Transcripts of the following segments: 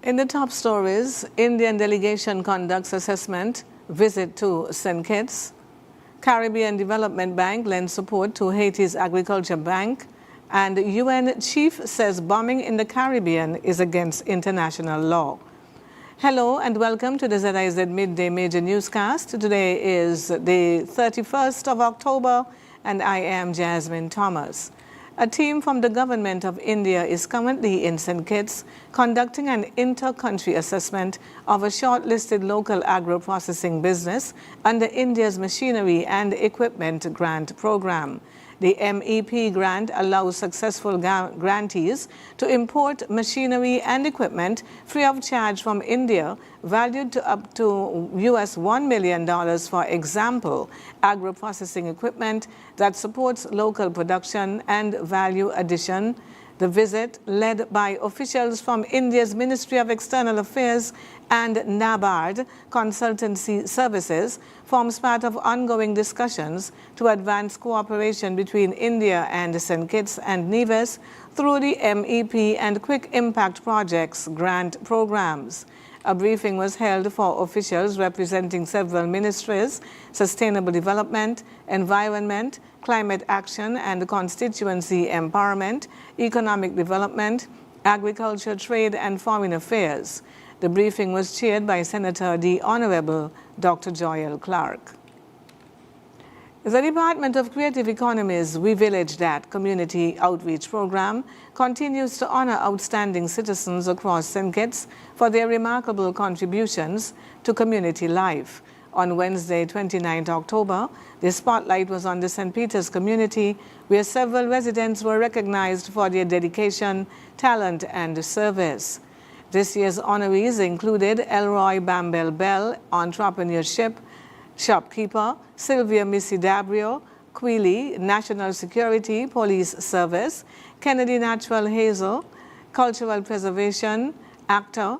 In the top stories, Indian delegation conducts assessment, visit to St. Kitts. Caribbean Development Bank lends support to Haiti's Agriculture Bank. And UN chief says bombing in the Caribbean is against international law. Hello and welcome to the ZIZ Midday Major Newscast. Today is the 31st of October and I am Jasmine Thomas. A team from the Government of India is currently in St. Kitts conducting an inter-country assessment of a shortlisted local agro-processing business under India's Machinery and Equipment Grant Program. The MEP grant allows successful grantees to import machinery and equipment free of charge from India, valued to up to US $1 million, for example, agro-processing equipment that supports local production and value addition. The visit, led by officials from India's Ministry of External Affairs and NABARD Consultancy Services, forms part of ongoing discussions to advance cooperation between India and St. Kitts and Nevis through the MEP and Quick Impact Projects grant programs. A briefing was held for officials representing several ministries: sustainable development, environment, climate action and constituency empowerment, economic development, agriculture, trade and foreign affairs. The briefing was chaired by Senator the Honorable Dr. Joel Clark. The Department of Creative Economy's We Village That community outreach program continues to honor outstanding citizens across St. Kitts for their remarkable contributions to community life. On Wednesday, 29 October, the spotlight was on the St. Peter's community, where several residents were recognized for their dedication, talent, and service. This year's honorees included Elroy Bambel Bell, entrepreneurship, shopkeeper, Sylvia Missy Dabrio, Queely, National Security Police Service, Kennedy Natural Hazel, cultural preservation, actor.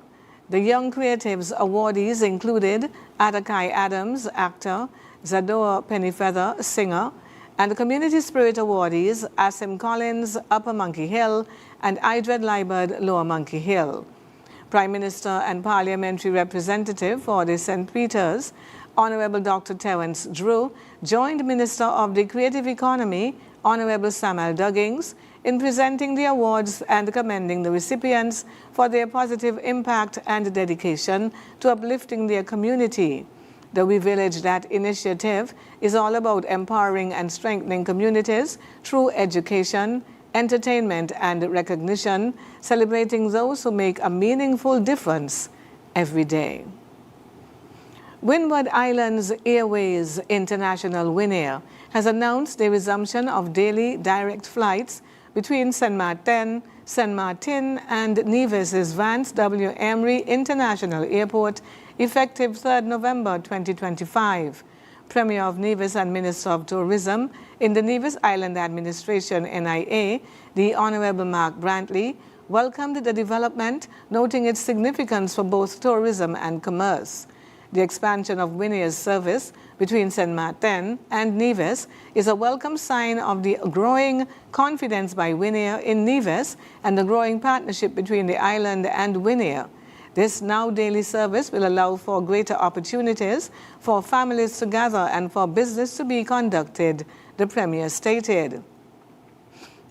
The Young Creatives awardees included Adakai Adams, actor, Zador Pennyfeather, singer, and the Community Spirit awardees, Asim Collins, Upper Monkey Hill, and Idred Liebert, Lower Monkey Hill. Prime Minister and Parliamentary Representative for the St. Peter's, Honorable Dr. Terence Drew, joined Minister of the Creative Economy, Honorable Samuel Duggins, in presenting the awards and commending the recipients for their positive impact and dedication to uplifting their community. The We Village That initiative is all about empowering and strengthening communities through education, entertainment, and recognition, celebrating those who make a meaningful difference every day. Windward Islands Airways International Winair has announced the resumption of daily direct flights between Saint Martin and Nevis's Vance W. Emery International Airport effective 3rd November 2025. Premier of Nevis and Minister of Tourism in the Nevis Island Administration NIA, the Honorable Mark Brantley, welcomed the development, noting its significance for both tourism and commerce. The expansion of Winair's service between St. Martin and Nevis is a welcome sign of the growing confidence by Winair in Nevis and the growing partnership between the island and Winair. This now daily service will allow for greater opportunities for families to gather and for business to be conducted, the Premier stated.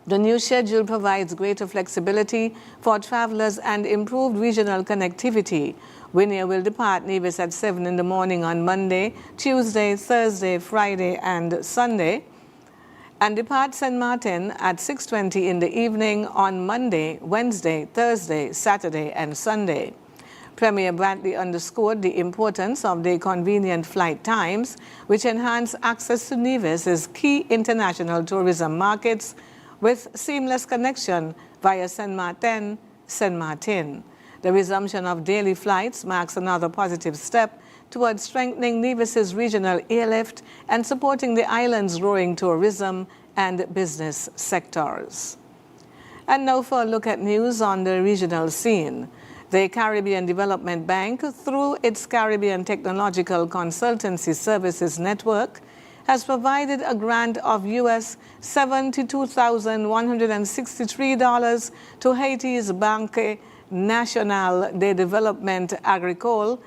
The new schedule provides greater flexibility for travelers and improved regional connectivity. Winair will depart Nevis at 7 in the morning on Monday, Tuesday, Thursday, Friday, and Sunday, and depart St. Martin at 6:20 in the evening on Monday, Wednesday, Thursday, Saturday, and Sunday. Premier Brantley underscored the importance of the convenient flight times, which enhance access to Nevis's key international tourism markets with seamless connection via St. Martin. The resumption of daily flights marks another positive step towards strengthening Nevis's regional airlift and supporting the island's growing tourism and business sectors. And now for a look at news on the regional scene. The Caribbean Development Bank, through its Caribbean Technological Consultancy Services Network, has provided a grant of US $72,163 to Haiti's Banque National de Développement Agricole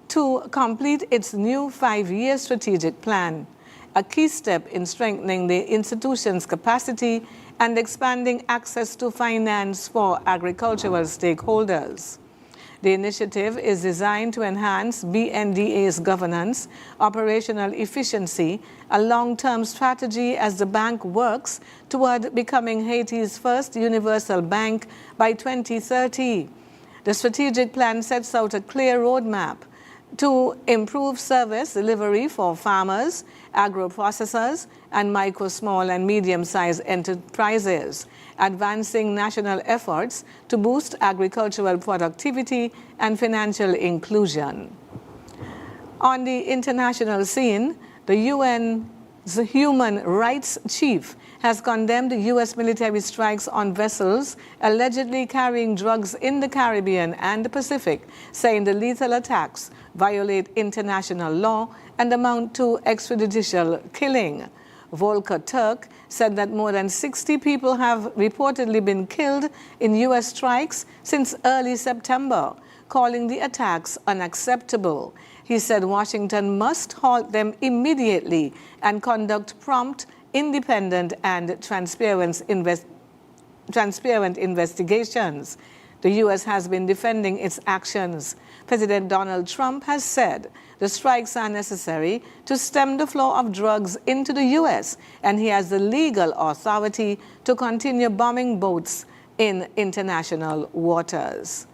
to complete its new 5-year strategic plan, a key step in strengthening the institution's capacity and expanding access to finance for agricultural stakeholders. The initiative is designed to enhance BNDA's governance, operational efficiency, a long-term strategy as the bank works toward becoming Haiti's first universal bank by 2030. The strategic plan sets out a clear roadmap to improve service delivery for farmers, agro-processors, and micro, small, and medium-sized enterprises, advancing national efforts to boost agricultural productivity and financial inclusion. On the international scene, the UN's human rights chief has condemned U.S. military strikes on vessels allegedly carrying drugs in the Caribbean and the Pacific, saying the lethal attacks violate international law and amount to extrajudicial killing. Volker Turk said that more than 60 people have reportedly been killed in U.S. strikes since early September, calling the attacks unacceptable. He said Washington must halt them immediately and conduct prompt, independent, and transparent investigations. The U.S. has been defending its actions. President Donald Trump has said the strikes are necessary to stem the flow of drugs into the U.S., and he has the legal authority to continue bombing boats in international waters.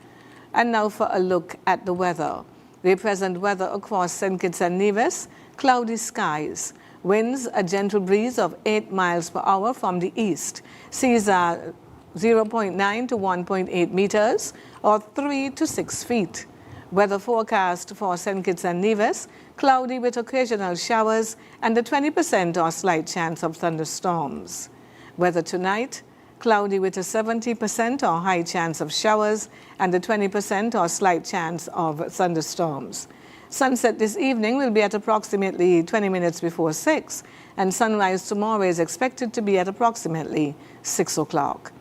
And now for a look at the weather. The present weather across St. Kitts and Nevis: cloudy skies. Winds a gentle breeze of 8 miles per hour from the east. Seas are 0.9 to 1.8 meters, or 3 to 6 feet. Weather forecast for St. Kitts and Nevis: cloudy with occasional showers and a 20% or slight chance of thunderstorms. Weather tonight: cloudy with a 70% or high chance of showers and a 20% or slight chance of thunderstorms. Sunset this evening will be at approximately 20 minutes before 6, and sunrise tomorrow is expected to be at approximately 6 o'clock.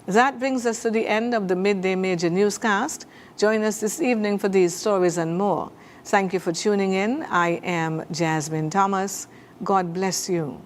That brings us to the end of the Midday Major Newscast. Join us this evening for these stories and more. Thank you for tuning in. I am Jasmine Thomas. God bless you.